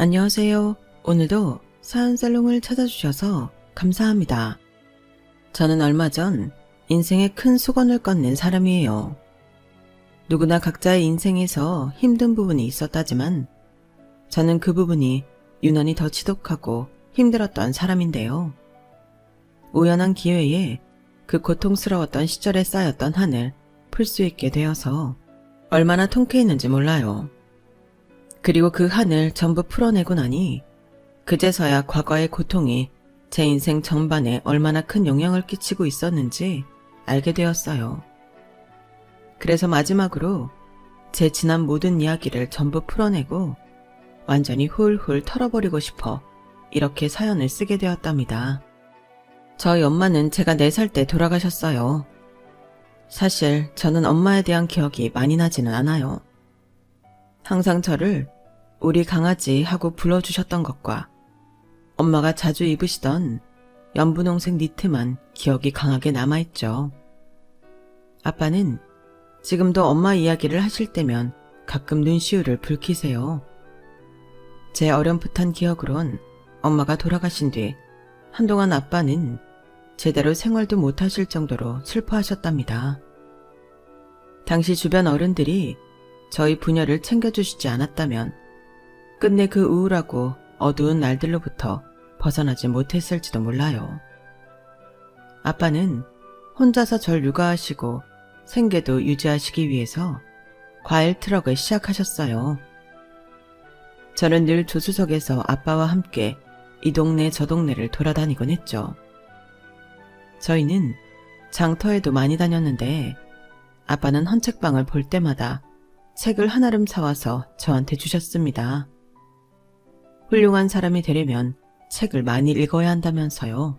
안녕하세요. 오늘도 사연살롱을 찾아주셔서 감사합니다. 저는 얼마 전 인생에 큰 수건을 꺼낸 사람이에요. 누구나 각자의 인생에서 힘든 부분이 있었다지만 저는 그 부분이 유난히 더 지독하고 힘들었던 사람인데요. 우연한 기회에 그 고통스러웠던 시절에 쌓였던 한을 풀 수 있게 되어서 얼마나 통쾌했는지 몰라요. 그리고 그 한을 전부 풀어내고 나니 그제서야 과거의 고통이 제 인생 전반에 얼마나 큰 영향을 끼치고 있었는지 알게 되었어요. 그래서 마지막으로 제 지난 모든 이야기를 전부 풀어내고 완전히 훌훌 털어버리고 싶어 이렇게 사연을 쓰게 되었답니다. 저희 엄마는 제가 4살 때 돌아가셨어요. 사실 저는 엄마에 대한 기억이 많이 나지는 않아요. 항상 저를 우리 강아지 하고 불러주셨던 것과 엄마가 자주 입으시던 연분홍색 니트만 기억이 강하게 남아있죠. 아빠는 지금도 엄마 이야기를 하실 때면 가끔 눈시울을 붉히세요. 제 어렴풋한 기억으론 엄마가 돌아가신 뒤 한동안 아빠는 제대로 생활도 못하실 정도로 슬퍼하셨답니다. 당시 주변 어른들이 저희 부녀를 챙겨주시지 않았다면 끝내 그 우울하고 어두운 날들로부터 벗어나지 못했을지도 몰라요. 아빠는 혼자서 절 육아하시고 생계도 유지하시기 위해서 과일 트럭을 시작하셨어요. 저는 늘 조수석에서 아빠와 함께 이 동네 저 동네를 돌아다니곤 했죠. 저희는 장터에도 많이 다녔는데 아빠는 헌책방을 볼 때마다 책을 한아름 사와서 저한테 주셨습니다. 훌륭한 사람이 되려면 책을 많이 읽어야 한다면서요.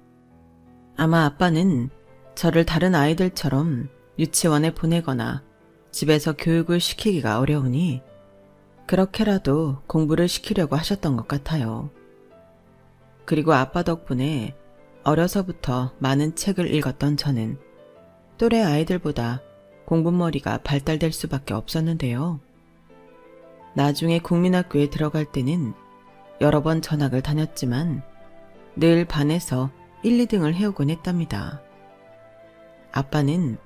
아마 아빠는 저를 다른 아이들처럼 유치원에 보내거나 집에서 교육을 시키기가 어려우니 그렇게라도 공부를 시키려고 하셨던 것 같아요. 그리고 아빠 덕분에 어려서부터 많은 책을 읽었던 저는 또래 아이들보다 공부머리가 발달될 수밖에 없었는데요. 나중에 국민학교에 들어갈 때는 여러 번 전학을 다녔지만 늘 반에서 1, 2등을 해오곤 했답니다. 아빠는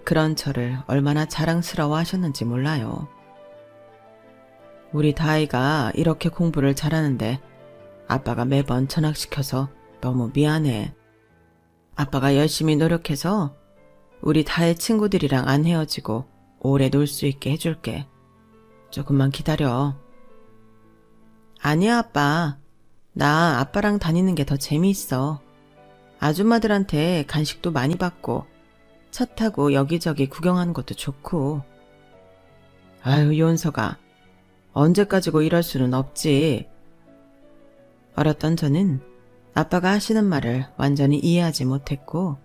그런 저를 얼마나 자랑스러워 하셨는지 몰라요. 우리 다이가 이렇게 공부를 잘하는데 아빠가 매번 전학시켜서 너무 미안해. 아빠가 열심히 노력해서 우리 다의 친구들이랑 안 헤어지고 오래 놀 수 있게 해줄게. 조금만 기다려. 아니야 아빠. 나 아빠랑 다니는 게 더 재미있어. 아줌마들한테 간식도 많이 받고 차 타고 여기저기 구경하는 것도 좋고. 아유 요은서가 언제까지고 이럴 수는 없지. 어렸던 저는 아빠가 하시는 말을 완전히 이해하지 못했고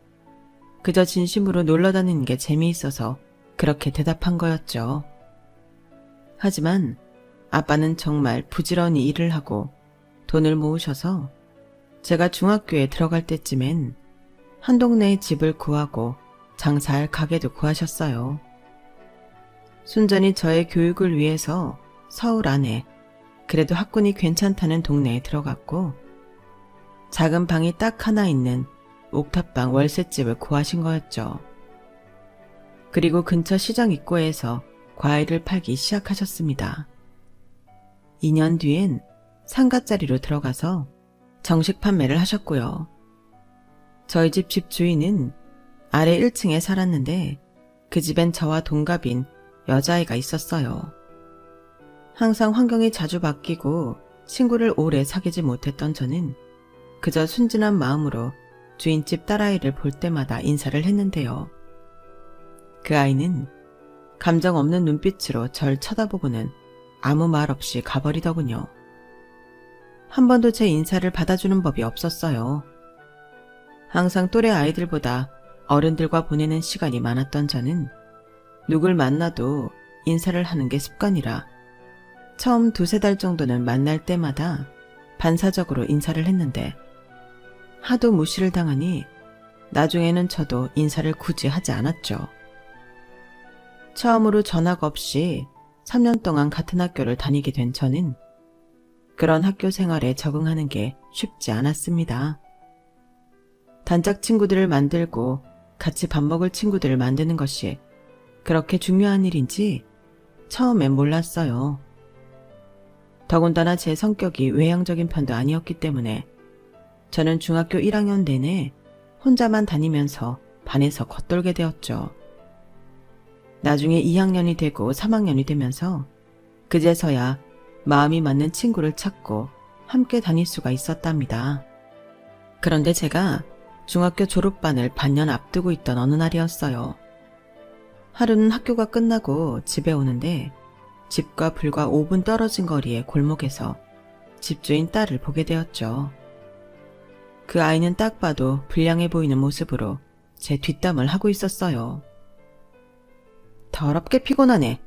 그저 진심으로 놀러다니는 게 재미있어서 그렇게 대답한 거였죠. 하지만 아빠는 정말 부지런히 일을 하고 돈을 모으셔서 제가 중학교에 들어갈 때쯤엔 한 동네에 집을 구하고 장사할 가게도 구하셨어요. 순전히 저의 교육을 위해서 서울 안에 그래도 학군이 괜찮다는 동네에 들어갔고 작은 방이 딱 하나 있는 옥탑방 월세집을 구하신 거였죠. 그리고 근처 시장 입구에서 과일을 팔기 시작하셨습니다. 2년 뒤엔 상가짜리로 들어가서 정식 판매를 하셨고요. 저희 집 집주인은 아래 1층에 살았는데 그 집엔 저와 동갑인 여자아이가 있었어요. 항상 환경이 자주 바뀌고 친구를 오래 사귀지 못했던 저는 그저 순진한 마음으로 주인집 딸아이를 볼 때마다 인사를 했는데요. 그 아이는 감정 없는 눈빛으로 절 쳐다보고는 아무 말 없이 가버리더군요. 한 번도 제 인사를 받아주는 법이 없었어요. 항상 또래 아이들보다 어른들과 보내는 시간이 많았던 저는 누굴 만나도 인사를 하는 게 습관이라 처음 2-3달 정도는 만날 때마다 반사적으로 인사를 했는데 하도 무시를 당하니 나중에는 저도 인사를 굳이 하지 않았죠. 처음으로 전학 없이 3년 동안 같은 학교를 다니게 된 저는 그런 학교 생활에 적응하는 게 쉽지 않았습니다. 단짝 친구들을 만들고 같이 밥 먹을 친구들을 만드는 것이 그렇게 중요한 일인지 처음엔 몰랐어요. 더군다나 제 성격이 외향적인 편도 아니었기 때문에 저는 중학교 1학년 내내 혼자만 다니면서 반에서 겉돌게 되었죠. 나중에 2학년이 되고 3학년이 되면서 그제서야 마음이 맞는 친구를 찾고 함께 다닐 수가 있었답니다. 그런데 제가 중학교 졸업반을 반년 앞두고 있던 어느 날이었어요. 하루는 학교가 끝나고 집에 오는데 집과 불과 5분 떨어진 거리의 골목에서 집주인 딸을 보게 되었죠. 그 아이는 딱 봐도 불량해 보이는 모습으로 제 뒷담을 하고 있었어요. 더럽게 피곤하네.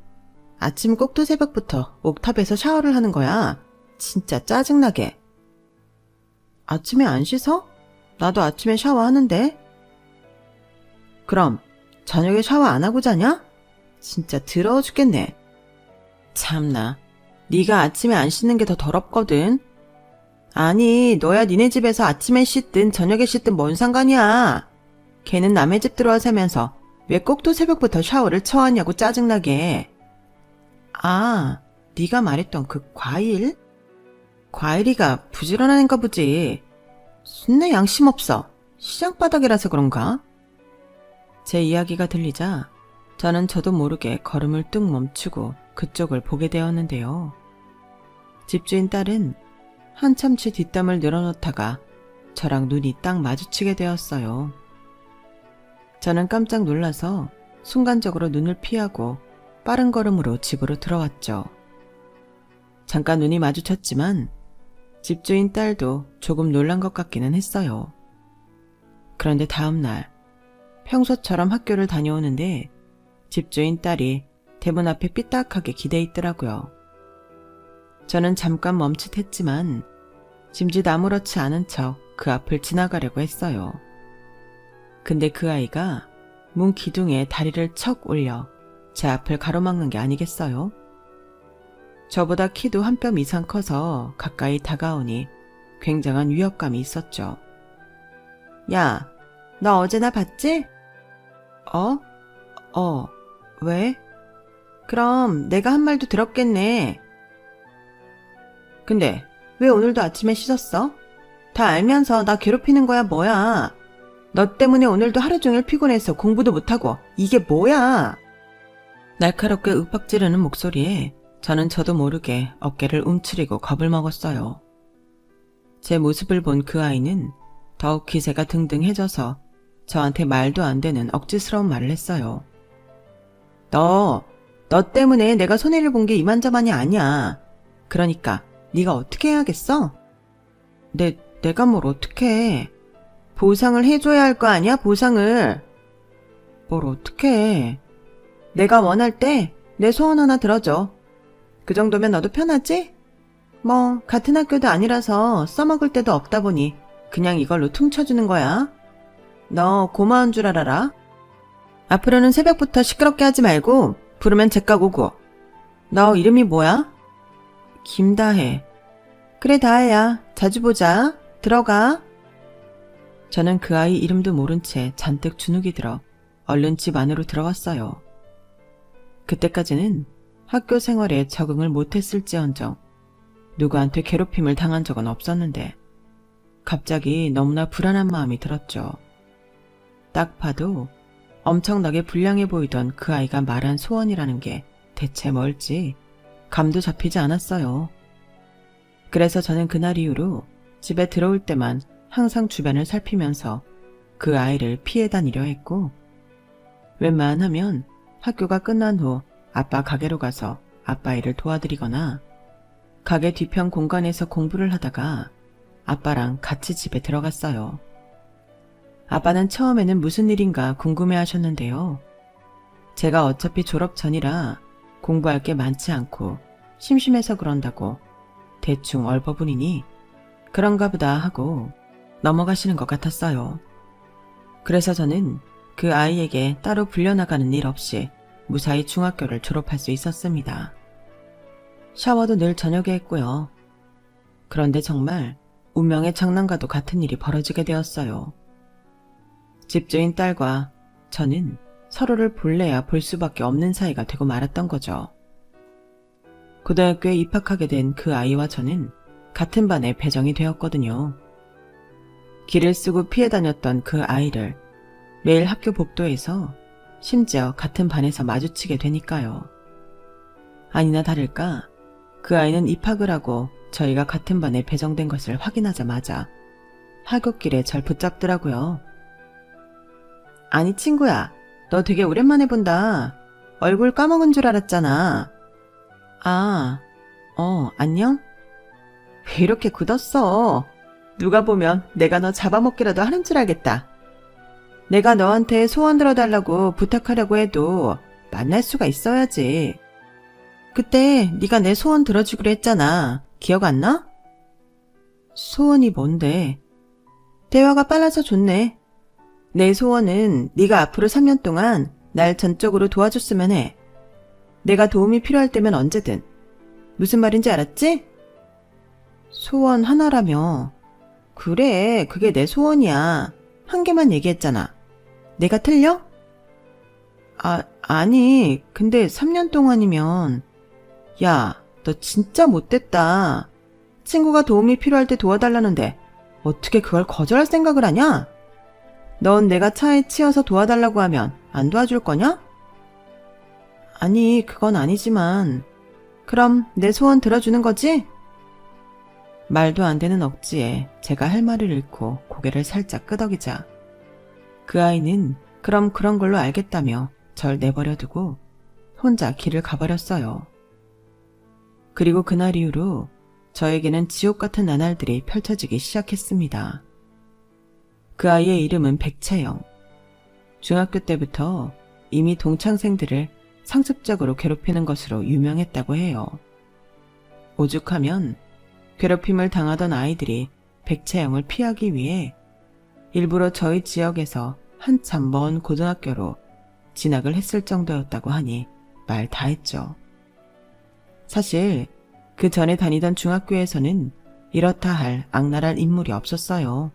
아침 꼭두 새벽부터 옥탑에서 샤워를 하는 거야. 진짜 짜증나게. 아침에 안 씻어? 나도 아침에 샤워하는데. 그럼 저녁에 샤워 안 하고 자냐? 진짜 더러워 죽겠네. 참나, 네가 아침에 안 씻는 게 더 더럽거든. 아니, 너야 니네 집에서 아침에 씻든 저녁에 씻든 뭔 상관이야. 걔는 남의 집 들어와 살면서 왜 꼭두 새벽부터 샤워를 처하냐고 짜증나게. 아, 네가 말했던 그 과일? 과일이가 부지런한가 보지. 순내 양심 없어. 시장 바닥이라서 그런가? 제 이야기가 들리자 저는 저도 모르게 걸음을 뚝 멈추고 그쪽을 보게 되었는데요. 집주인 딸은 한참치 뒷담을 늘어놓다가 저랑 눈이 딱 마주치게 되었어요. 저는 깜짝 놀라서 순간적으로 눈을 피하고 빠른 걸음으로 집으로 들어왔죠. 잠깐 눈이 마주쳤지만 집주인 딸도 조금 놀란 것 같기는 했어요. 그런데 다음 날 평소처럼 학교를 다녀오는데 집주인 딸이 대문 앞에 삐딱하게 기대 있더라고요. 저는 잠깐 멈칫했지만 짐짓 아무렇지 않은 척 그 앞을 지나가려고 했어요. 근데 그 아이가 문 기둥에 다리를 척 올려 제 앞을 가로막는 게 아니겠어요? 저보다 키도 한 뼘 이상 커서 가까이 다가오니 굉장한 위협감이 있었죠. 야, 너 어제 나 봤지? 왜? 그럼 내가 한 말도 들었겠네. 근데 왜 오늘도 아침에 씻었어? 다 알면서 나 괴롭히는 거야 뭐야? 너 때문에 오늘도 하루 종일 피곤해서 공부도 못하고 이게 뭐야? 날카롭게 윽박 지르는 목소리에 저는 저도 모르게 어깨를 움츠리고 겁을 먹었어요. 제 모습을 본 그 아이는 더욱 기세가 등등해져서 저한테 말도 안 되는 억지스러운 말을 했어요. 너 때문에 내가 손해를 본 게 이만저만이 아니야. 그러니까 네가 어떻게 해야겠어? 내가 뭘 어떻게 해. 보상을 해줘야 할 거 아니야, 보상을. 뭘 어떻게 해. 내가 원할 때 내 소원 하나 들어줘. 그 정도면 너도 편하지? 뭐 같은 학교도 아니라서 써먹을 데도 없다 보니 그냥 이걸로 퉁쳐주는 거야. 너 고마운 줄 알아라. 앞으로는 새벽부터 시끄럽게 하지 말고 부르면 제깍 오고. 너 이름이 뭐야? 김다혜. 그래 다혜야. 자주 보자. 들어가. 저는 그 아이 이름도 모른 채 잔뜩 주눅이 들어 얼른 집 안으로 들어왔어요. 그때까지는 학교 생활에 적응을 못했을지언정 누구한테 괴롭힘을 당한 적은 없었는데 갑자기 너무나 불안한 마음이 들었죠. 딱 봐도 엄청나게 불량해 보이던 그 아이가 말한 소원이라는 게 대체 뭘지 감도 잡히지 않았어요. 그래서 저는 그날 이후로 집에 들어올 때만 항상 주변을 살피면서 그 아이를 피해 다니려 했고 웬만하면 학교가 끝난 후 아빠 가게로 가서 아빠 일을 도와드리거나 가게 뒤편 공간에서 공부를 하다가 아빠랑 같이 집에 들어갔어요. 아빠는 처음에는 무슨 일인가 궁금해 하셨는데요. 제가 어차피 졸업 전이라 공부할 게 많지 않고 심심해서 그런다고 대충 얼버무리니 그런가 보다 하고 넘어가시는 것 같았어요. 그래서 저는 그 아이에게 따로 불려나가는 일 없이 무사히 중학교를 졸업할 수 있었습니다. 샤워도 늘 저녁에 했고요. 그런데 정말 운명의 장난과도 같은 일이 벌어지게 되었어요. 집주인 딸과 저는 서로를 볼래야 볼 수밖에 없는 사이가 되고 말았던 거죠. 고등학교에 입학하게 된 그 아이와 저는 같은 반에 배정이 되었거든요. 길을 쓰고 피해 다녔던 그 아이를 매일 학교 복도에서 심지어 같은 반에서 마주치게 되니까요. 아니나 다를까 그 아이는 입학을 하고 저희가 같은 반에 배정된 것을 확인하자마자 하굣길에 절 붙잡더라고요. 아니 친구야, 너 되게 오랜만에 본다. 얼굴 까먹은 줄 알았잖아. 아, 안녕? 왜 이렇게 굳었어? 누가 보면 내가 너 잡아먹기라도 하는 줄 알겠다. 내가 너한테 소원 들어달라고 부탁하려고 해도 만날 수가 있어야지. 그때 네가 내 소원 들어주기로 했잖아. 기억 안 나? 소원이 뭔데? 대화가 빨라서 좋네. 내 소원은 네가 앞으로 3년 동안 날 전적으로 도와줬으면 해. 내가 도움이 필요할 때면 언제든. 무슨 말인지 알았지? 소원 하나라며. 그래, 그게 내 소원이야. 한 개만 얘기했잖아. 내가 틀려? 아니, 근데 3년 동안이면. 야, 너 진짜 못됐다. 친구가 도움이 필요할 때 도와달라는데 어떻게 그걸 거절할 생각을 하냐? 넌 내가 차에 치여서 도와달라고 하면 안 도와줄 거냐? 아니, 그건 아니지만. 그럼 내 소원 들어주는 거지? 말도 안 되는 억지에 제가 할 말을 잃고 고개를 살짝 끄덕이자 그 아이는 그럼 그런 걸로 알겠다며 절 내버려두고 혼자 길을 가버렸어요. 그리고 그날 이후로 저에게는 지옥 같은 나날들이 펼쳐지기 시작했습니다. 그 아이의 이름은 백채영. 중학교 때부터 이미 동창생들을 상습적으로 괴롭히는 것으로 유명했다고 해요. 오죽하면 괴롭힘을 당하던 아이들이 백채영을 피하기 위해 일부러 저희 지역에서 한참 먼 고등학교로 진학을 했을 정도였다고 하니 말 다 했죠. 사실 그 전에 다니던 중학교에서는 이렇다 할 악랄한 인물이 없었어요.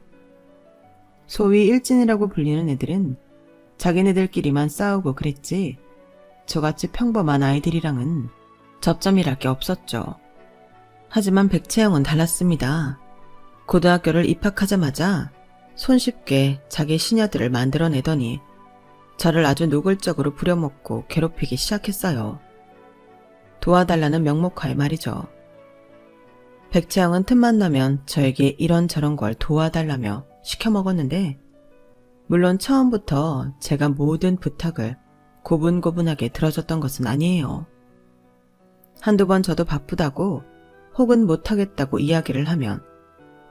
소위 일진이라고 불리는 애들은 자기네들끼리만 싸우고 그랬지 저같이 평범한 아이들이랑은 접점이랄 게 없었죠. 하지만 백채영은 달랐습니다. 고등학교를 입학하자마자 손쉽게 자기 시녀들을 만들어내더니 저를 아주 노골적으로 부려먹고 괴롭히기 시작했어요. 도와달라는 명목하에 말이죠. 백채영은 틈만 나면 저에게 이런저런 걸 도와달라며 시켜먹었는데 물론 처음부터 제가 모든 부탁을 고분고분하게 들어줬던 것은 아니에요. 한두 번 저도 바쁘다고 혹은 못하겠다고 이야기를 하면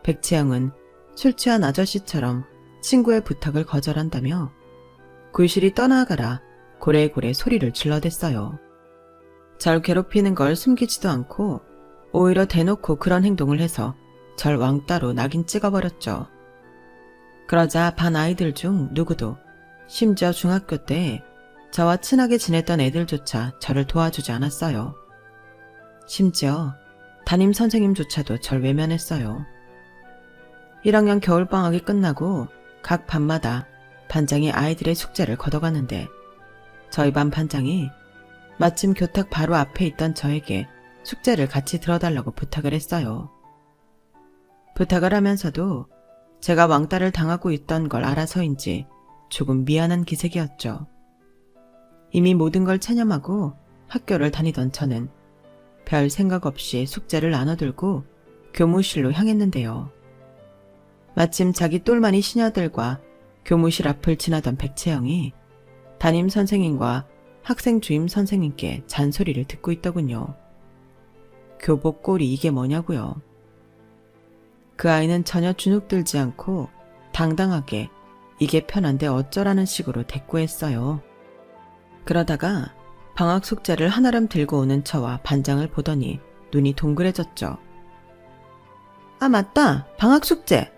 백채영은 술 취한 아저씨처럼 친구의 부탁을 거절한다며 굴실이 떠나가라 고래고래 소리를 질러댔어요. 절 괴롭히는 걸 숨기지도 않고 오히려 대놓고 그런 행동을 해서 절 왕따로 낙인 찍어버렸죠. 그러자 반 아이들 중 누구도 심지어 중학교 때 저와 친하게 지냈던 애들조차 저를 도와주지 않았어요. 심지어 담임 선생님조차도 절 외면했어요. 1학년 겨울방학이 끝나고 각 반마다 반장이 아이들의 숙제를 걷어가는데 저희 반 반장이 마침 교탁 바로 앞에 있던 저에게 숙제를 같이 들어달라고 부탁을 했어요. 부탁을 하면서도 제가 왕따를 당하고 있던 걸 알아서인지 조금 미안한 기색이었죠. 이미 모든 걸 체념하고 학교를 다니던 저는 별 생각 없이 숙제를 나눠들고 교무실로 향했는데요. 마침 자기 똘마니 시녀들과 교무실 앞을 지나던 백채영이 담임 선생님과 학생 주임 선생님께 잔소리를 듣고 있더군요. 교복 꼴이 이게 뭐냐고요. 그 아이는 전혀 주눅들지 않고 당당하게 이게 편한데 어쩌라는 식으로 대꾸했어요. 그러다가 방학 숙제를 한아름 들고 오는 저와 반장을 보더니 눈이 동그래졌죠. 아 맞다, 방학 숙제.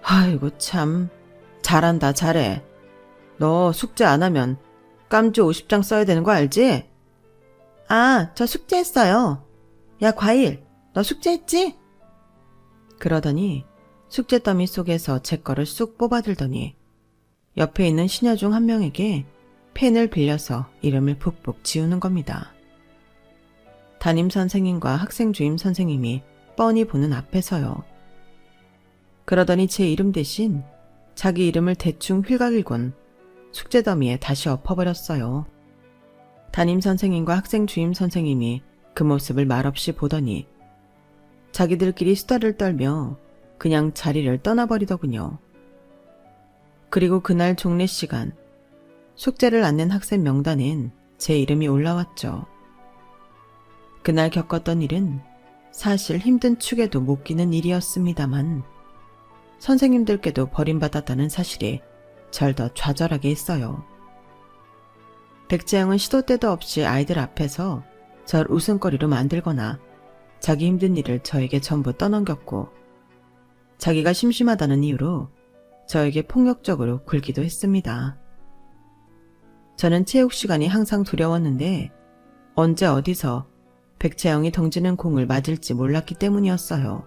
아이고 참, 잘한다 잘해. 너 숙제 안 하면 깜주 50장 써야 되는 거 알지? 아, 저 숙제했어요. 야 과일, 너 숙제했지? 그러더니 숙제 더미 속에서 제 거를 쑥 뽑아들더니 옆에 있는 시녀 중 한 명에게 펜을 빌려서 이름을 푹푹 지우는 겁니다. 담임 선생님과 학생 주임 선생님이 뻔히 보는 앞에서요. 그러더니 제 이름 대신 자기 이름을 대충 휠각일곤 숙제 더미에 다시 엎어버렸어요. 담임 선생님과 학생 주임 선생님이 그 모습을 말없이 보더니 자기들끼리 수다를 떨며 그냥 자리를 떠나버리더군요. 그리고 그날 종례 시간, 숙제를 안 낸 학생 명단엔 제 이름이 올라왔죠. 그날 겪었던 일은 사실 힘든 축에도 못 끼는 일이었습니다만 선생님들께도 버림받았다는 사실이 절 더 좌절하게 했어요. 백재영은 시도 때도 없이 아이들 앞에서 절 웃음거리로 만들거나 자기 힘든 일을 저에게 전부 떠넘겼고 자기가 심심하다는 이유로 저에게 폭력적으로 굴기도 했습니다. 저는 체육 시간이 항상 두려웠는데 언제 어디서 백채영이 던지는 공을 맞을지 몰랐기 때문이었어요.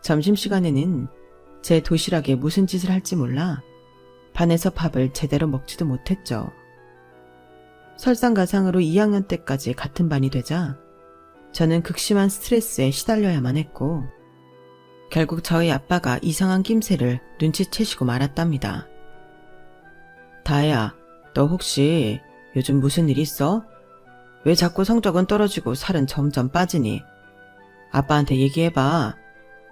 점심시간에는 제 도시락에 무슨 짓을 할지 몰라 반에서 밥을 제대로 먹지도 못했죠. 설상가상으로 2학년 때까지 같은 반이 되자 저는 극심한 스트레스에 시달려야만 했고 결국 저희 아빠가 이상한 낌새를 눈치채시고 말았답니다. 다혜야, 너 혹시 요즘 무슨 일 있어? 왜 자꾸 성적은 떨어지고 살은 점점 빠지니? 아빠한테 얘기해봐.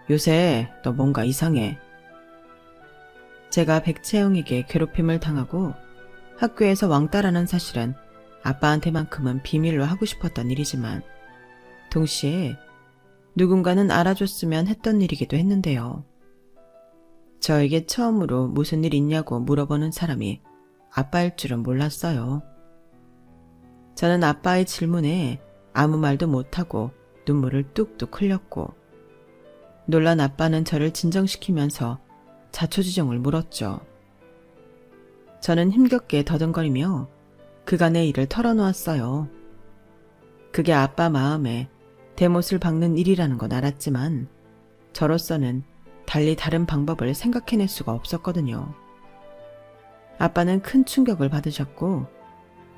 요새 너 뭔가 이상해. 제가 백채영에게 괴롭힘을 당하고 학교에서 왕따라는 사실은 아빠한테만큼은 비밀로 하고 싶었던 일이지만 동시에 누군가는 알아줬으면 했던 일이기도 했는데요. 저에게 처음으로 무슨 일 있냐고 물어보는 사람이 아빠일 줄은 몰랐어요. 저는 아빠의 질문에 아무 말도 못하고 눈물을 뚝뚝 흘렸고 놀란 아빠는 저를 진정시키면서 자초지종을 물었죠. 저는 힘겹게 더듬거리며 그간의 일을 털어놓았어요. 그게 아빠 마음에 대못을 박는 일이라는 건 알았지만 저로서는 달리 다른 방법을 생각해낼 수가 없었거든요. 아빠는 큰 충격을 받으셨고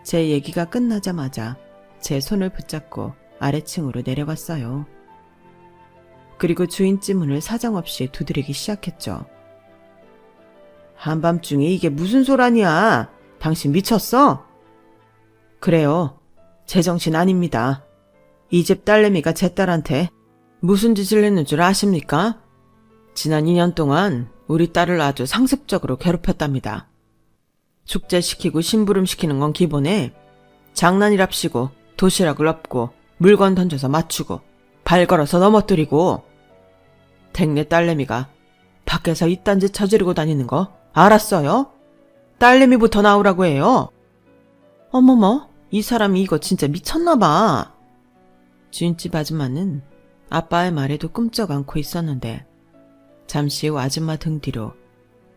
제 얘기가 끝나자마자 제 손을 붙잡고 아래층으로 내려갔어요. 그리고 주인집 문을 사정없이 두드리기 시작했죠. 한밤중에 이게 무슨 소란이야? 당신 미쳤어? 그래요. 제정신 아닙니다. 이 집 딸내미가 제 딸한테 무슨 짓을 했는 줄 아십니까? 지난 2년 동안 우리 딸을 아주 상습적으로 괴롭혔답니다. 축제시키고 심부름시키는 건 기본에 장난이랍시고 도시락을 엎고 물건 던져서 맞추고 발 걸어서 넘어뜨리고 댁내 딸내미가 밖에서 이딴 짓 저지르고 다니는 거 알았어요? 딸내미부터 나오라고 해요. 어머머, 이 사람이 이거 진짜 미쳤나 봐. 주인집 아줌마는 아빠의 말에도 끔쩍 않고 있었는데 잠시 후 아줌마 등 뒤로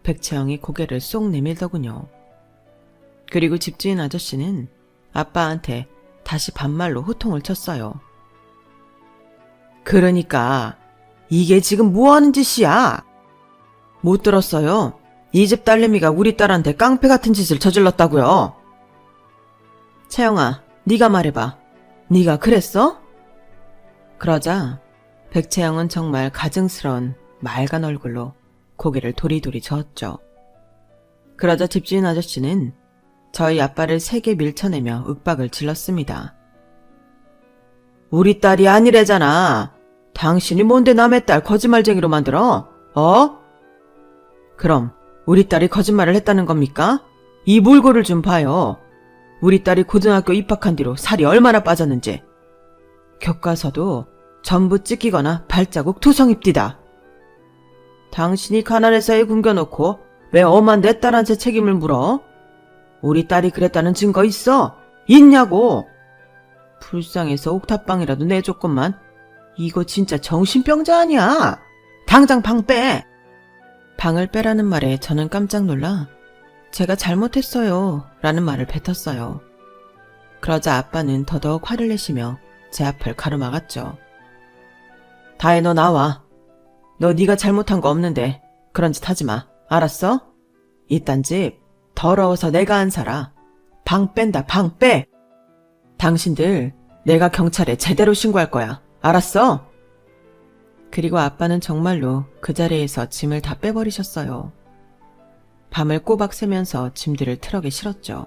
백채영이 고개를 쏙 내밀더군요. 그리고 집주인 아저씨는 아빠한테 다시 반말로 호통을 쳤어요. 그러니까 이게 지금 뭐하는 짓이야? 못 들었어요. 이 집 딸내미가 우리 딸한테 깡패 같은 짓을 저질렀다고요. 채영아, 네가 말해봐. 네가 그랬어? 그러자 백채영은 정말 가증스러운 맑은 얼굴로 고개를 도리도리 저었죠. 그러자 집주인 아저씨는 저희 아빠를 세게 밀쳐내며 윽박을 질렀습니다. 우리 딸이 아니래잖아. 당신이 뭔데 남의 딸 거짓말쟁이로 만들어? 어? 그럼 우리 딸이 거짓말을 했다는 겁니까? 이 몰골을 좀 봐요. 우리 딸이 고등학교 입학한 뒤로 살이 얼마나 빠졌는지. 교과서도 전부 찢기거나 발자국 투성입디다. 당신이 가난해서 애 굶겨놓고 왜 엄한 내 딸한테 책임을 물어? 우리 딸이 그랬다는 증거 있어? 있냐고! 불쌍해서 옥탑방이라도 내줬건만 이거 진짜 정신병자 아니야? 당장 방 빼! 방을 빼라는 말에 저는 깜짝 놀라 제가 잘못했어요 라는 말을 뱉었어요. 그러자 아빠는 더더욱 화를 내시며 제 앞을 가로막았죠. 다혜 너 나와. 너 네가 잘못한 거 없는데 그런 짓 하지 마. 알았어? 이딴 집 더러워서 내가 안 살아. 방 뺀다 방 빼. 당신들 내가 경찰에 제대로 신고할 거야. 알았어? 그리고 아빠는 정말로 그 자리에서 짐을 다 빼버리셨어요. 밤을 꼬박 새면서 짐들을 트럭에 실었죠.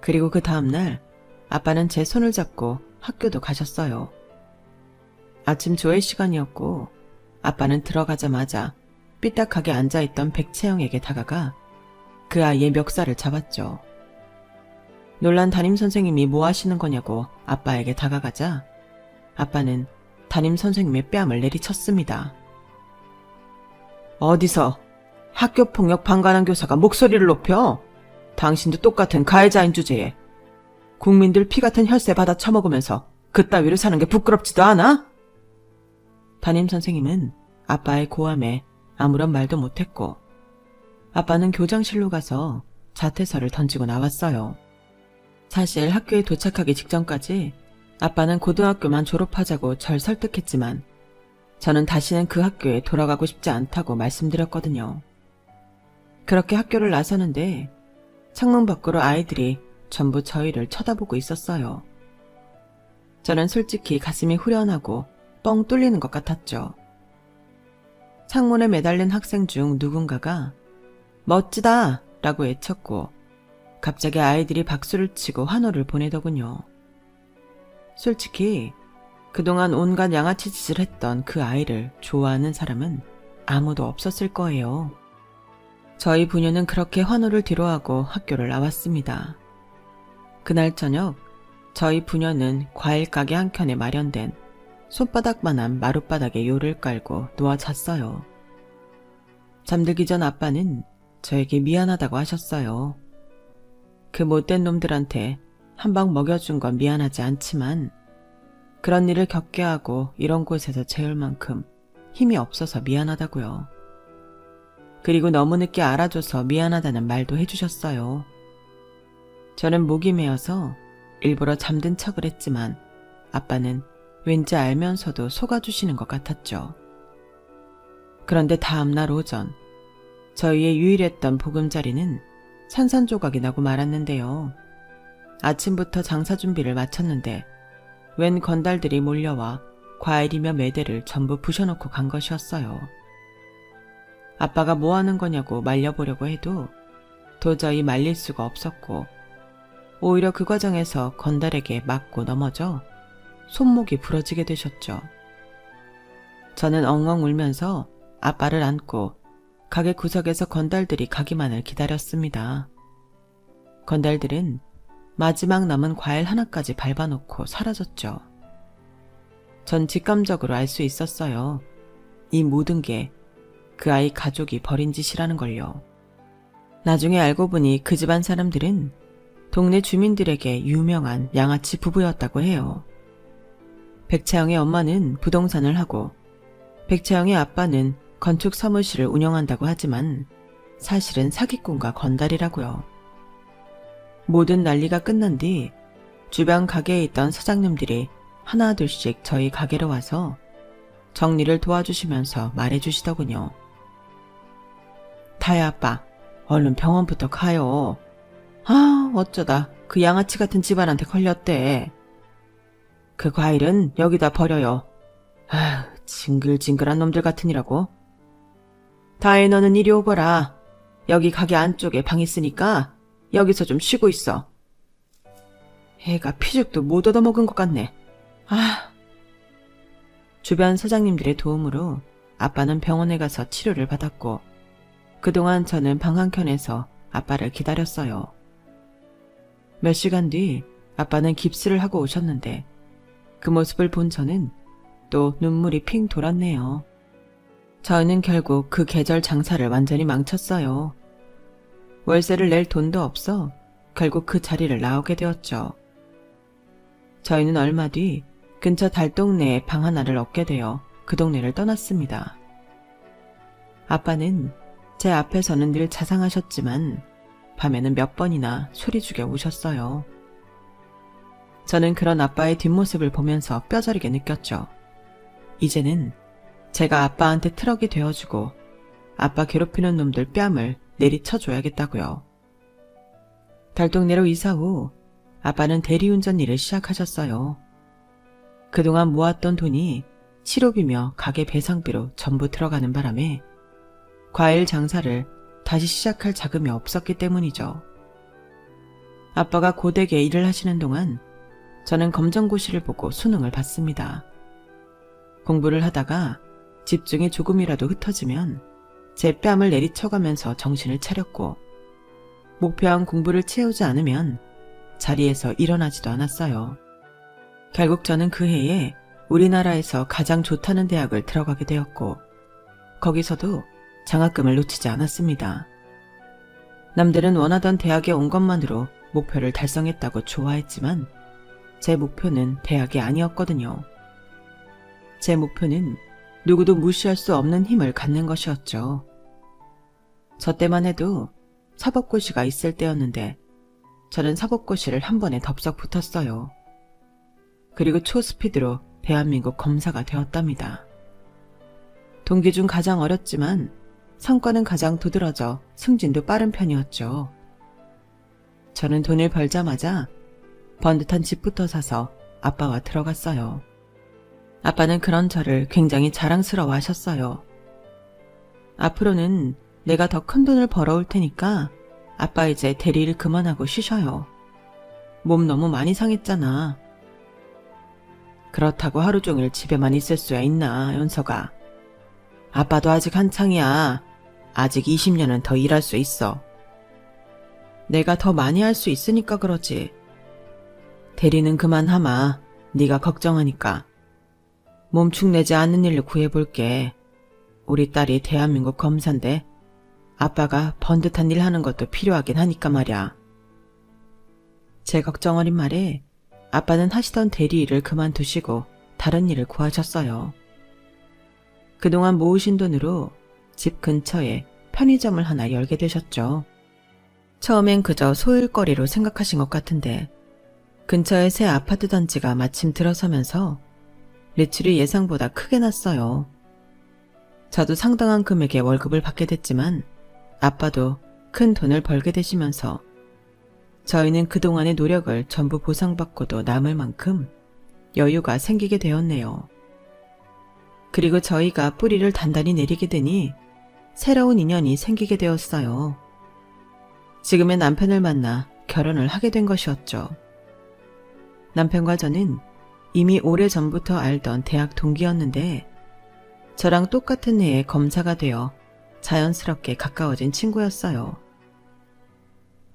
그리고 그 다음날 아빠는 제 손을 잡고 학교도 가셨어요. 아침 조회 시간이었고 아빠는 들어가자마자 삐딱하게 앉아있던 백채영에게 다가가 그 아이의 멱살을 잡았죠. 놀란 담임선생님이 뭐 하시는 거냐고 아빠에게 다가가자 아빠는 담임선생님의 뺨을 내리쳤습니다. 어디서 학교폭력 방관한 교사가 목소리를 높여? 당신도 똑같은 가해자인 주제에 국민들 피 같은 혈세 받아 처먹으면서 그따위로 사는 게 부끄럽지도 않아? 담임선생님은 아빠의 고함에 아무런 말도 못했고 아빠는 교장실로 가서 자퇴서를 던지고 나왔어요. 사실 학교에 도착하기 직전까지 아빠는 고등학교만 졸업하자고 절 설득했지만 저는 다시는 그 학교에 돌아가고 싶지 않다고 말씀드렸거든요. 그렇게 학교를 나서는데 창문 밖으로 아이들이 전부 저희를 쳐다보고 있었어요. 저는 솔직히 가슴이 후련하고 뻥 뚫리는 것 같았죠. 창문에 매달린 학생 중 누군가가 멋지다 라고 외쳤고 갑자기 아이들이 박수를 치고 환호를 보내더군요. 솔직히 그동안 온갖 양아치 짓을 했던 그 아이를 좋아하는 사람은 아무도 없었을 거예요. 저희 부녀는 그렇게 환호를 뒤로하고 학교를 나왔습니다. 그날 저녁 저희 부녀는 과일 가게 한켠에 마련된 손바닥만한 마룻바닥에 요를 깔고 누워 잤어요. 잠들기 전 아빠는 저에게 미안하다고 하셨어요. 그 못된 놈들한테 한 방 먹여준 건 미안하지 않지만 그런 일을 겪게 하고 이런 곳에서 재울 만큼 힘이 없어서 미안하다고요. 그리고 너무 늦게 알아줘서 미안하다는 말도 해주셨어요. 저는 목이 메어서 일부러 잠든 척을 했지만 아빠는 왠지 알면서도 속아주시는 것 같았죠. 그런데 다음날 오전 저희의 유일했던 보금자리는 산산조각이 나고 말았는데요. 아침부터 장사 준비를 마쳤는데 웬 건달들이 몰려와 과일이며 매대를 전부 부셔놓고 간 것이었어요. 아빠가 뭐 하는 거냐고 말려보려고 해도 도저히 말릴 수가 없었고 오히려 그 과정에서 건달에게 맞고 넘어져 손목이 부러지게 되셨죠. 저는 엉엉 울면서 아빠를 안고 가게 구석에서 건달들이 가기만을 기다렸습니다. 건달들은 마지막 남은 과일 하나까지 밟아놓고 사라졌죠. 전 직감적으로 알 수 있었어요. 이 모든 게 그 아이 가족이 벌인 짓이라는 걸요. 나중에 알고 보니 그 집안 사람들은 동네 주민들에게 유명한 양아치 부부였다고 해요. 백채영의 엄마는 부동산을 하고 백채영의 아빠는 건축 사무실을 운영한다고 하지만 사실은 사기꾼과 건달이라고요. 모든 난리가 끝난 뒤 주변 가게에 있던 사장님들이 하나둘씩 저희 가게로 와서 정리를 도와주시면서 말해주시더군요. 다혜 아빠, 얼른 병원부터 가요. 아, 어쩌다 그 양아치 같은 집안한테 걸렸대. 그 과일은 여기다 버려요. 아휴, 징글징글한 놈들 같으니라고. 다혜 너는 이리 오거라. 여기 가게 안쪽에 방 있으니까 여기서 좀 쉬고 있어. 애가 피죽도 못 얻어먹은 것 같네. 아. 주변 사장님들의 도움으로 아빠는 병원에 가서 치료를 받았고 그동안 저는 방 한켠에서 아빠를 기다렸어요. 몇 시간 뒤 아빠는 깁스를 하고 오셨는데 그 모습을 본 저는 또 눈물이 핑 돌았네요. 저희는 결국 그 계절 장사를 완전히 망쳤어요. 월세를 낼 돈도 없어 결국 그 자리를 나오게 되었죠. 저희는 얼마 뒤 근처 달동네에 방 하나를 얻게 되어 그 동네를 떠났습니다. 아빠는 제 앞에서는 늘 자상하셨지만 밤에는 몇 번이나 소리 죽여 우셨어요. 저는 그런 아빠의 뒷모습을 보면서 뼈저리게 느꼈죠. 이제는 제가 아빠한테 트럭이 되어주고 아빠 괴롭히는 놈들 뺨을 내리쳐줘야겠다고요. 달동네로 이사 후 아빠는 대리운전 일을 시작하셨어요. 그동안 모았던 돈이 치료비며 가게 배상비로 전부 들어가는 바람에 과일 장사를 다시 시작할 자금이 없었기 때문이죠. 아빠가 고되게 일을 하시는 동안 저는 검정고시를 보고 수능을 봤습니다. 공부를 하다가 집중이 조금이라도 흩어지면 제 뺨을 내리쳐가면서 정신을 차렸고 목표한 공부를 채우지 않으면 자리에서 일어나지도 않았어요. 결국 저는 그 해에 우리나라에서 가장 좋다는 대학을 들어가게 되었고 거기서도 장학금을 놓치지 않았습니다. 남들은 원하던 대학에 온 것만으로 목표를 달성했다고 좋아했지만 제 목표는 대학이 아니었거든요. 제 목표는 누구도 무시할 수 없는 힘을 갖는 것이었죠. 저 때만 해도 사법고시가 있을 때였는데 저는 사법고시를 한 번에 덥석 붙었어요. 그리고 초스피드로 대한민국 검사가 되었답니다. 동기 중 가장 어렸지만 성과는 가장 두드러져 승진도 빠른 편이었죠. 저는 돈을 벌자마자 번듯한 집부터 사서 아빠와 들어갔어요. 아빠는 그런 저를 굉장히 자랑스러워 하셨어요. 앞으로는 내가 더 큰 돈을 벌어올 테니까 아빠 이제 대리를 그만하고 쉬셔요. 몸 너무 많이 상했잖아. 그렇다고 하루 종일 집에만 있을 수야 있나, 연서가. 아빠도 아직 한창이야. 아직 20년은 더 일할 수 있어. 내가 더 많이 할 수 있으니까 그러지. 대리는 그만하마. 네가 걱정하니까. 몸 축내지 않는 일로 구해볼게. 우리 딸이 대한민국 검사인데 아빠가 번듯한 일 하는 것도 필요하긴 하니까 말이야. 제 걱정 어린 말에 아빠는 하시던 대리 일을 그만두시고 다른 일을 구하셨어요. 그동안 모으신 돈으로 집 근처에 편의점을 하나 열게 되셨죠. 처음엔 그저 소일거리로 생각하신 것 같은데 근처에 새 아파트 단지가 마침 들어서면서 매출이 예상보다 크게 났어요. 저도 상당한 금액의 월급을 받게 됐지만 아빠도 큰 돈을 벌게 되시면서 저희는 그동안의 노력을 전부 보상받고도 남을 만큼 여유가 생기게 되었네요. 그리고 저희가 뿌리를 단단히 내리게 되니 새로운 인연이 생기게 되었어요. 지금의 남편을 만나 결혼을 하게 된 것이었죠. 남편과 저는 이미 오래전부터 알던 대학 동기였는데 저랑 똑같은 해에 검사가 되어 자연스럽게 가까워진 친구였어요.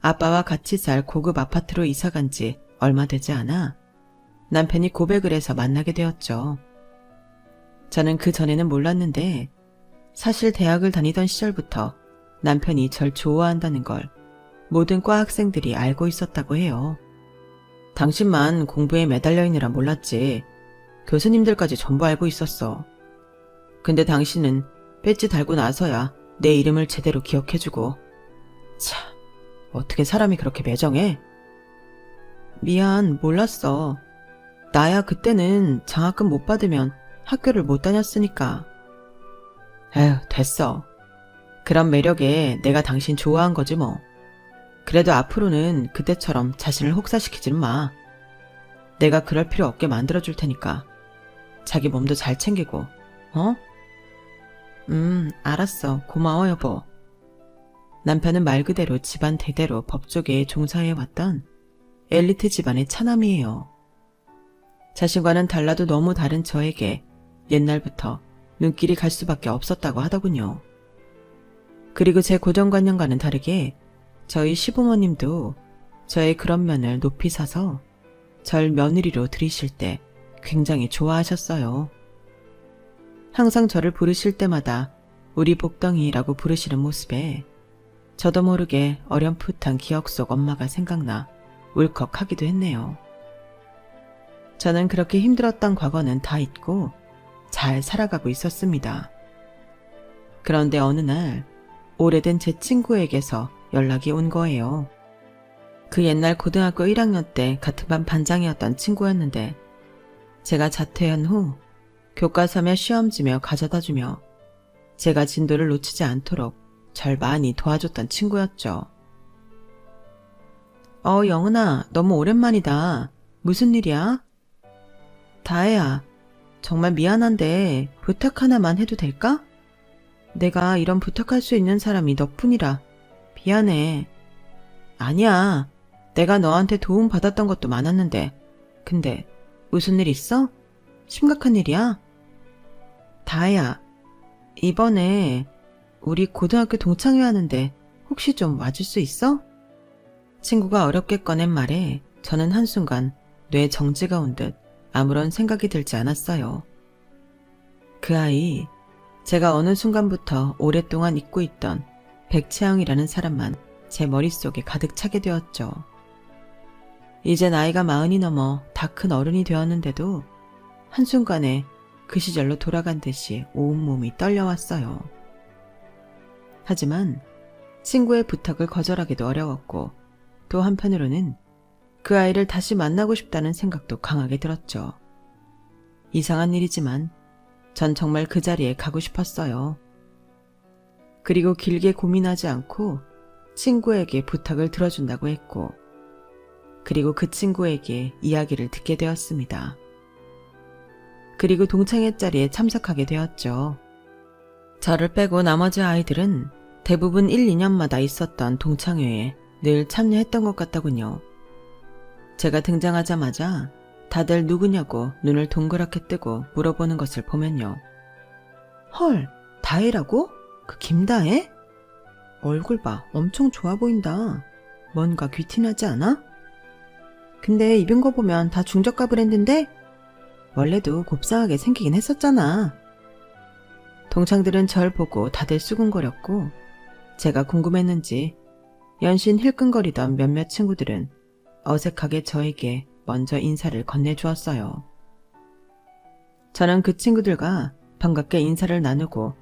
아빠와 같이 살 고급 아파트로 이사간 지 얼마 되지 않아 남편이 고백을 해서 만나게 되었죠. 저는 그 전에는 몰랐는데 사실 대학을 다니던 시절부터 남편이 절 좋아한다는 걸 모든 과 학생들이 알고 있었다고 해요. 당신만 공부에 매달려 있느라 몰랐지. 교수님들까지 전부 알고 있었어. 근데 당신은 배지 달고 나서야 내 이름을 제대로 기억해주고. 참, 어떻게 사람이 그렇게 매정해? 미안, 몰랐어. 나야 그때는 장학금 못 받으면 학교를 못 다녔으니까. 에휴, 됐어. 그런 매력에 내가 당신 좋아한 거지 뭐. 그래도 앞으로는 그때처럼 자신을 혹사시키지는 마. 내가 그럴 필요 없게 만들어줄 테니까. 자기 몸도 잘 챙기고, 어? 알았어. 고마워, 여보. 남편은 말 그대로 집안 대대로 법조계에 종사해왔던 엘리트 집안의 차남이에요. 자신과는 달라도 너무 다른 저에게 옛날부터 눈길이 갈 수밖에 없었다고 하더군요. 그리고 제 고정관념과는 다르게 저희 시부모님도 저의 그런 면을 높이 사서 절 며느리로 들이실 때 굉장히 좋아하셨어요. 항상 저를 부르실 때마다 우리 복덩이라고 부르시는 모습에 저도 모르게 어렴풋한 기억 속 엄마가 생각나 울컥하기도 했네요. 저는 그렇게 힘들었던 과거는 다 잊고 잘 살아가고 있었습니다. 그런데 어느 날 오래된 제 친구에게서 연락이 온 거예요. 그 옛날 고등학교 1학년 때 같은 반 반장이었던 친구였는데 제가 자퇴한 후 교과서며 시험지며 가져다주며 제가 진도를 놓치지 않도록 절 많이 도와줬던 친구였죠. 영은아, 너무 오랜만이다. 무슨 일이야? 다혜야, 정말 미안한데 부탁 하나만 해도 될까? 내가 이런 부탁할 수 있는 사람이 너뿐이라 미안해. 아니야, 내가 너한테 도움 받았던 것도 많았는데. 근데 무슨 일 있어? 심각한 일이야? 다혜야, 이번에 우리 고등학교 동창회 하는데 혹시 좀 와줄 수 있어? 친구가 어렵게 꺼낸 말에 저는 한순간 뇌 정지가 온 듯 아무런 생각이 들지 않았어요. 그 아이, 제가 어느 순간부터 오랫동안 잊고 있던 백채영이라는 사람만 제 머릿속에 가득 차게 되었죠. 이제 나이가 40이 넘어 다 큰 어른이 되었는데도 한순간에 그 시절로 돌아간 듯이 온몸이 떨려왔어요. 하지만 친구의 부탁을 거절하기도 어려웠고 또 한편으로는 그 아이를 다시 만나고 싶다는 생각도 강하게 들었죠. 이상한 일이지만 전 정말 그 자리에 가고 싶었어요. 그리고 길게 고민하지 않고 친구에게 부탁을 들어준다고 했고, 그리고 그 친구에게 이야기를 듣게 되었습니다. 그리고 동창회 자리에 참석하게 되었죠. 저를 빼고 나머지 아이들은 대부분 1, 2년마다 있었던 동창회에 늘 참여했던 것 같더군요. 제가 등장하자마자 다들 누구냐고 눈을 동그랗게 뜨고 물어보는 것을 보면요. 헐, 다혜라고? 그 김다혜? 얼굴 봐, 엄청 좋아 보인다. 뭔가 귀티나지 않아? 근데 입은 거 보면 다 중저가 브랜드인데? 원래도 곱상하게 생기긴 했었잖아. 동창들은 절 보고 다들 수근거렸고 제가 궁금했는지 연신 힐끔거리던 몇몇 친구들은 어색하게 저에게 먼저 인사를 건네주었어요. 저는 그 친구들과 반갑게 인사를 나누고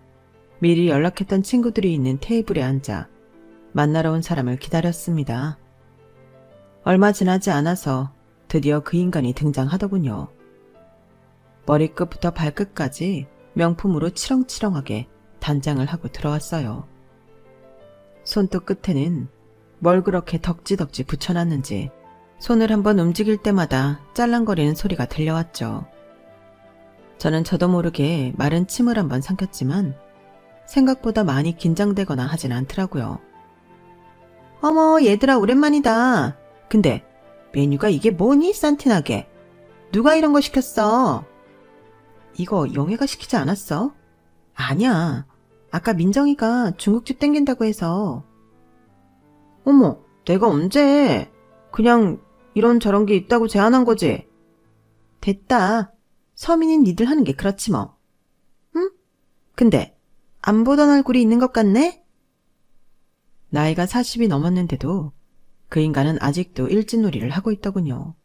미리 연락했던 친구들이 있는 테이블에 앉아 만나러 온 사람을 기다렸습니다. 얼마 지나지 않아서 드디어 그 인간이 등장하더군요. 머리끝부터 발끝까지 명품으로 치렁치렁하게 단장을 하고 들어왔어요. 손톱 끝에는 뭘 그렇게 덕지덕지 붙여놨는지 손을 한번 움직일 때마다 짤랑거리는 소리가 들려왔죠. 저는 저도 모르게 마른 침을 한번 삼켰지만 생각보다 많이 긴장되거나 하진 않더라고요. 어머, 얘들아, 오랜만이다. 근데 메뉴가 이게 뭐니, 산티나게? 누가 이런 거 시켰어? 이거 영애가 시키지 않았어? 아니야. 아까 민정이가 중국집 땡긴다고 해서. 어머, 내가 언제? 그냥 이런저런 게 있다고 제안한 거지. 됐다. 서민인 니들 하는 게 그렇지 뭐. 응? 근데 안 보던 얼굴이 있는 것 같네? 나이가 40이 넘었는데도 그 인간은 아직도 일진놀이를 하고 있더군요.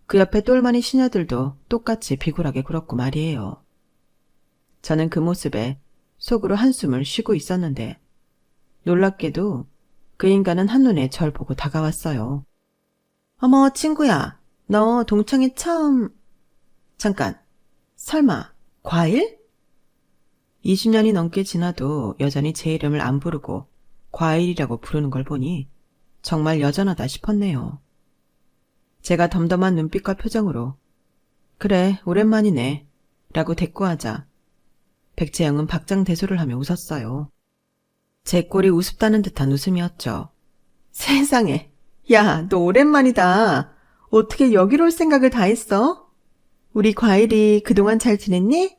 그 옆에 똘마니 시녀들도 똑같이 비굴하게 굴었고 말이에요. 저는 그 모습에 속으로 한숨을 쉬고 있었는데 놀랍게도 그 인간은 한눈에 절 보고 다가왔어요. 어머, 친구야, 너 동창회 처음... 잠깐, 설마 과일? 20년이 넘게 지나도 여전히 제 이름을 안 부르고 과일이라고 부르는 걸 보니 정말 여전하다 싶었네요. 제가 덤덤한 눈빛과 표정으로 그래, 오랜만이네 라고 대꾸하자 백채영은 박장대소를 하며 웃었어요. 제 꼴이 우습다는 듯한 웃음이었죠. 세상에, 야, 너 오랜만이다. 어떻게 여기로 올 생각을 다 했어? 우리 과일이 그동안 잘 지냈니?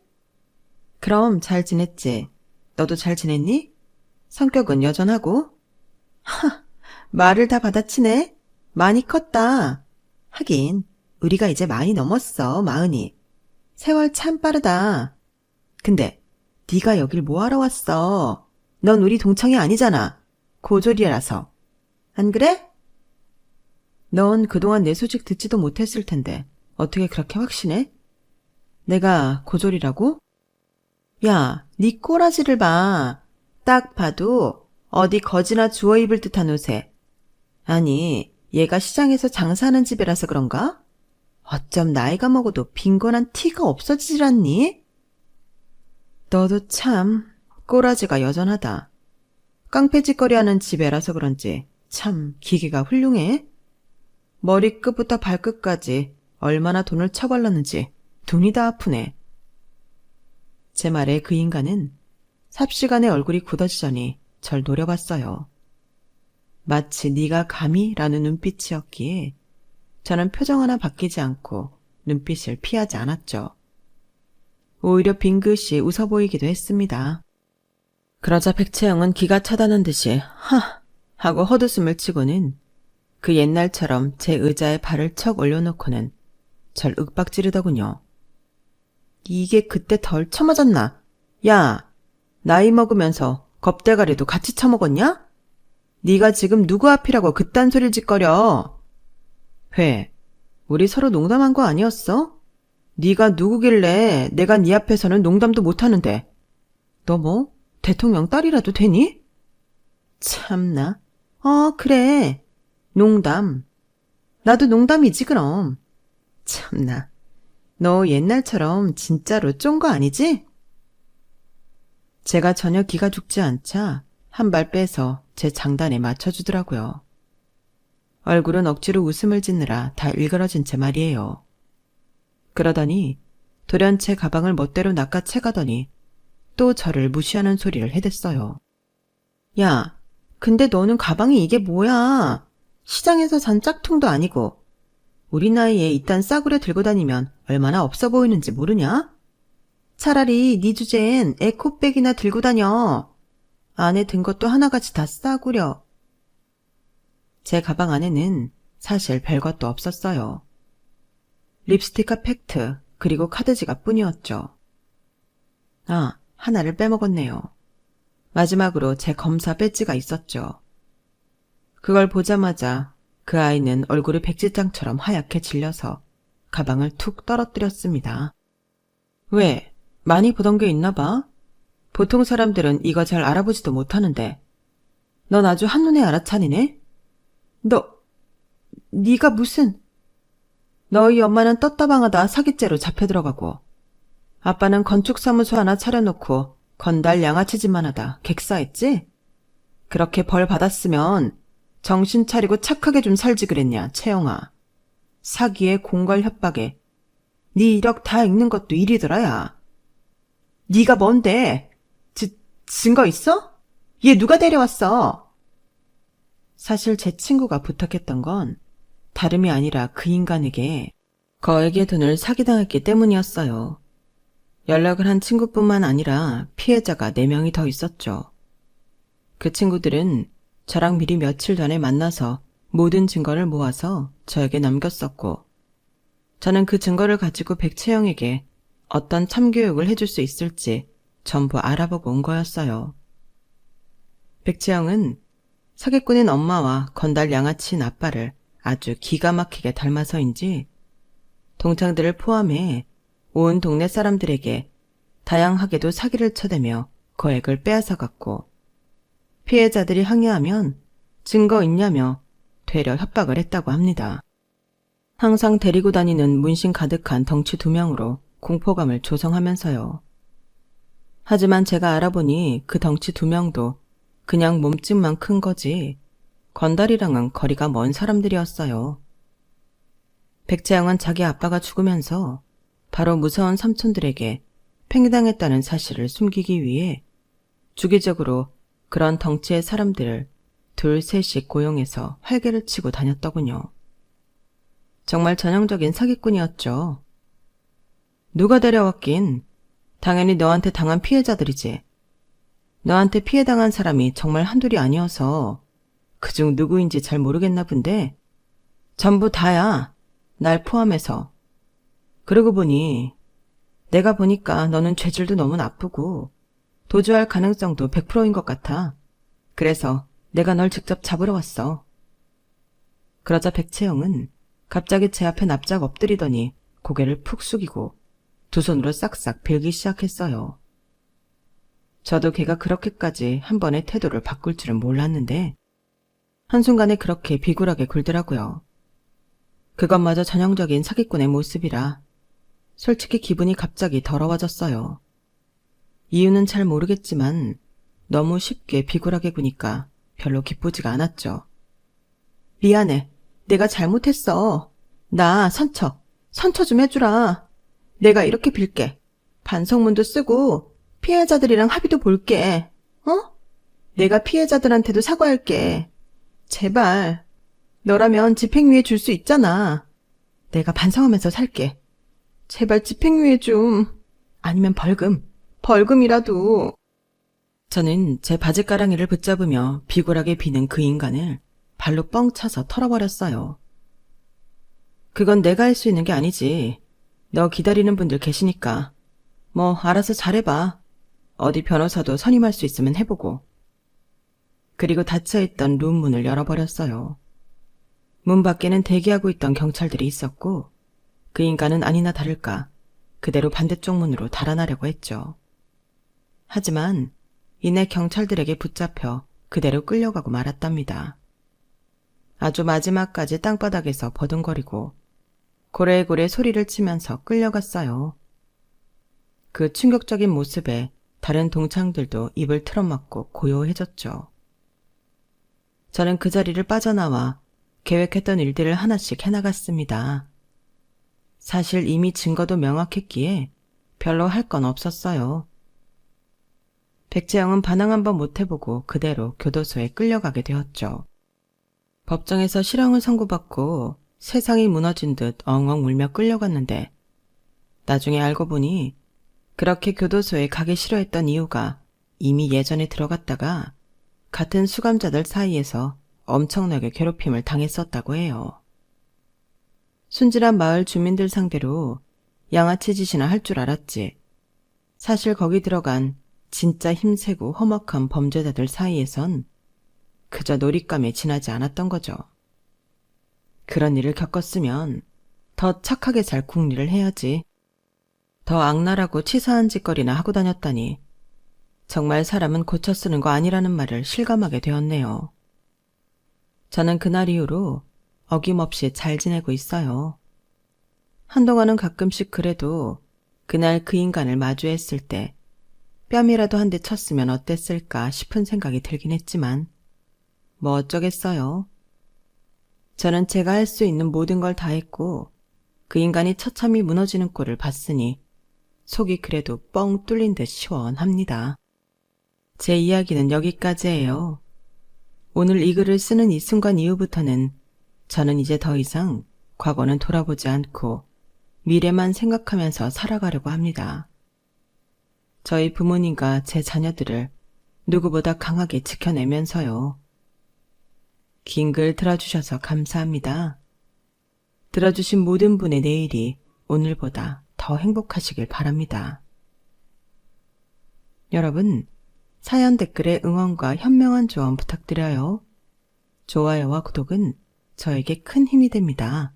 그럼 잘 지냈지. 너도 잘 지냈니? 성격은 여전하고? 하, 말을 다 받아치네. 많이 컸다. 하긴 우리가 이제 많이 넘었어, 40이. 세월 참 빠르다. 근데 네가 여길 뭐하러 왔어? 넌 우리 동창이 아니잖아. 고졸이라서. 안 그래? 넌 그동안 내 소식 듣지도 못했을 텐데 어떻게 그렇게 확신해? 내가 고졸이라고? 야, 네 꼬라지를 봐. 딱 봐도 어디 거지나 주워 입을 듯한 옷에. 아니, 얘가 시장에서 장사하는 집이라서 그런가? 어쩜 나이가 먹어도 빈곤한 티가 없어지질 않니? 너도 참 꼬라지가 여전하다. 깡패짓거리하는 집애라서 그런지 참 기계가 훌륭해. 머리끝부터 발끝까지 얼마나 돈을 처발랐는지 눈이 다 아프네. 제 말에 그 인간은 삽시간에 얼굴이 굳어지더니 절 노려봤어요. 마치 네가 감히 라는 눈빛이었기에 저는 표정 하나 바뀌지 않고 눈빛을 피하지 않았죠. 오히려 빙긋이 웃어 보이기도 했습니다. 그러자 백채영은 기가 차다는 듯이 하! 하고 헛웃음을 치고는 그 옛날처럼 제 의자에 발을 척 올려놓고는 절 윽박지르더군요. 이게 그때 덜 처맞았나? 야, 나이 먹으면서 겁대가리도 같이 처먹었냐? 네가 지금 누구 앞이라고 그딴 소리를 짓거려? 회, 우리 서로 농담한 거 아니었어? 네가 누구길래 내가 네 앞에서는 농담도 못하는데. 너 뭐 대통령 딸이라도 되니? 참나. 그래. 농담. 나도 농담이지 그럼. 참나. 너 옛날처럼 진짜로 쫀 거 아니지? 제가 전혀 기가 죽지 않자 한 발 빼서 제 장단에 맞춰주더라고요. 얼굴은 억지로 웃음을 짓느라 다 일그러진 채 말이에요. 그러더니 돌연 제 가방을 멋대로 낚아채가더니 또 저를 무시하는 소리를 해댔어요. 야, 근데 너는 가방이 이게 뭐야? 시장에서 산 짝퉁도 아니고 우리 나이에 이딴 싸구려 들고 다니면 얼마나 없어 보이는지 모르냐? 차라리 네 주제엔 에코백이나 들고 다녀. 안에 든 것도 하나같이 다 싸구려. 제 가방 안에는 사실 별것도 없었어요. 립스틱과 팩트 그리고 카드 지갑 뿐이었죠. 하나를 빼먹었네요. 마지막으로 제 검사 배지가 있었죠. 그걸 보자마자 그 아이는 얼굴이 백지장처럼 하얗게 질려서 가방을 툭 떨어뜨렸습니다. 왜? 많이 보던 게 있나 봐? 보통 사람들은 이거 잘 알아보지도 못하는데 넌 아주 한눈에 알아차리네? 네가 무슨... 너희 엄마는 떴다방하다 사기죄로 잡혀들어가고 아빠는 건축사무소 하나 차려놓고 건달 양아치짓만 하다 객사했지? 그렇게 벌 받았으면 정신 차리고 착하게 좀 살지 그랬냐, 채영아. 사기에 공갈 협박에 네 이력 다 읽는 것도 일이더라, 야. 네가 뭔데? 증거 있어? 얘 누가 데려왔어? 사실 제 친구가 부탁했던 건 다름이 아니라 그 인간에게 거액의 돈을 사기당했기 때문이었어요. 연락을 한 친구뿐만 아니라 피해자가 4명이 더 있었죠. 그 친구들은 저랑 미리 며칠 전에 만나서 모든 증거를 모아서 저에게 넘겼었고 저는 그 증거를 가지고 백채영에게 어떤 참교육을 해줄 수 있을지 전부 알아보고 온 거였어요. 백채영은 사기꾼인 엄마와 건달 양아치인 아빠를 아주 기가 막히게 닮아서인지 동창들을 포함해 온 동네 사람들에게 다양하게도 사기를 쳐대며 거액을 빼앗아갔고 피해자들이 항의하면 증거 있냐며 되려 협박을 했다고 합니다. 항상 데리고 다니는 문신 가득한 덩치 2명으로 공포감을 조성하면서요. 하지만 제가 알아보니 그 덩치 2명도 그냥 몸집만 큰 거지 건달이랑은 거리가 먼 사람들이었어요. 백채영은 자기 아빠가 죽으면서 바로 무서운 삼촌들에게 팽당했다는 사실을 숨기기 위해 주기적으로 그런 덩치의 사람들을 2, 3씩 고용해서 활개를 치고 다녔더군요. 정말 전형적인 사기꾼이었죠. 누가 데려왔긴 당연히 너한테 당한 피해자들이지. 너한테 피해당한 사람이 정말 한둘이 아니어서 그중 누구인지 잘 모르겠나 본데 전부 다야. 날 포함해서. 그러고 보니 내가 보니까 너는 죄질도 너무 나쁘고 도주할 가능성도 100%인 것 같아. 그래서 내가 널 직접 잡으러 왔어. 그러자 백채영은 갑자기 제 앞에 납작 엎드리더니 고개를 푹 숙이고 2 손으로 싹싹 빌기 시작했어요. 저도 걔가 그렇게까지 한 번에 태도를 바꿀 줄은 몰랐는데 한순간에 그렇게 비굴하게 굴더라고요. 그것마저 전형적인 사기꾼의 모습이라 솔직히 기분이 갑자기 더러워졌어요. 이유는 잘 모르겠지만 너무 쉽게 비굴하게 구니까 별로 기쁘지가 않았죠. 미안해. 내가 잘못했어. 나 선처 좀 해주라. 내가 이렇게 빌게. 반성문도 쓰고 피해자들이랑 합의도 볼게. 어? 내가 피해자들한테도 사과할게. 제발. 너라면 집행유예 줄 수 있잖아. 내가 반성하면서 살게. 제발 집행유예 좀. 아니면 벌금이라도. 저는 제 바지가랑이를 붙잡으며 비굴하게 비는 그 인간을 발로 뻥 차서 털어버렸어요. 그건 내가 할 수 있는 게 아니지. 너 기다리는 분들 계시니까. 뭐 알아서 잘해봐. 어디 변호사도 선임할 수 있으면 해보고. 그리고 닫혀있던 룸 문을 열어버렸어요. 문 밖에는 대기하고 있던 경찰들이 있었고 그 인간은 아니나 다를까 그대로 반대쪽 문으로 달아나려고 했죠. 하지만 이내 경찰들에게 붙잡혀 그대로 끌려가고 말았답니다. 아주 마지막까지 땅바닥에서 버둥거리고 고래고래 소리를 치면서 끌려갔어요. 그 충격적인 모습에 다른 동창들도 입을 틀어막고 고요해졌죠. 저는 그 자리를 빠져나와 계획했던 일들을 하나씩 해나갔습니다. 사실 이미 증거도 명확했기에 별로 할 건 없었어요. 백재영은 반항 한번 못 해보고 그대로 교도소에 끌려가게 되었죠. 법정에서 실형을 선고받고 세상이 무너진 듯 엉엉 울며 끌려갔는데 나중에 알고 보니 그렇게 교도소에 가기 싫어했던 이유가 이미 예전에 들어갔다가 같은 수감자들 사이에서 엄청나게 괴롭힘을 당했었다고 해요. 순진한 마을 주민들 상대로 양아치 짓이나 할 줄 알았지. 사실 거기 들어간 진짜 힘세고 험악한 범죄자들 사이에선 그저 놀잇감에 지나지 않았던 거죠. 그런 일을 겪었으면 더 착하게 살 궁리를 해야지. 더 악랄하고 치사한 짓거리나 하고 다녔다니 정말 사람은 고쳐 쓰는 거 아니라는 말을 실감하게 되었네요. 저는 그날 이후로 어김없이 잘 지내고 있어요. 한동안은 가끔씩 그래도 그날 그 인간을 마주했을 때 뺨이라도 한 대 쳤으면 어땠을까 싶은 생각이 들긴 했지만 뭐 어쩌겠어요. 저는 제가 할 수 있는 모든 걸 다 했고 그 인간이 처참히 무너지는 꼴을 봤으니 속이 그래도 뻥 뚫린 듯 시원합니다. 제 이야기는 여기까지예요. 오늘 이 글을 쓰는 이 순간 이후부터는 저는 이제 더 이상 과거는 돌아보지 않고 미래만 생각하면서 살아가려고 합니다. 저희 부모님과 제 자녀들을 누구보다 강하게 지켜내면서요. 긴 글 들어주셔서 감사합니다. 들어주신 모든 분의 내일이 오늘보다 더 행복하시길 바랍니다. 여러분, 사연 댓글에 응원과 현명한 조언 부탁드려요. 좋아요와 구독은 저에게 큰 힘이 됩니다.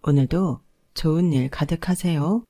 오늘도 좋은 일 가득하세요.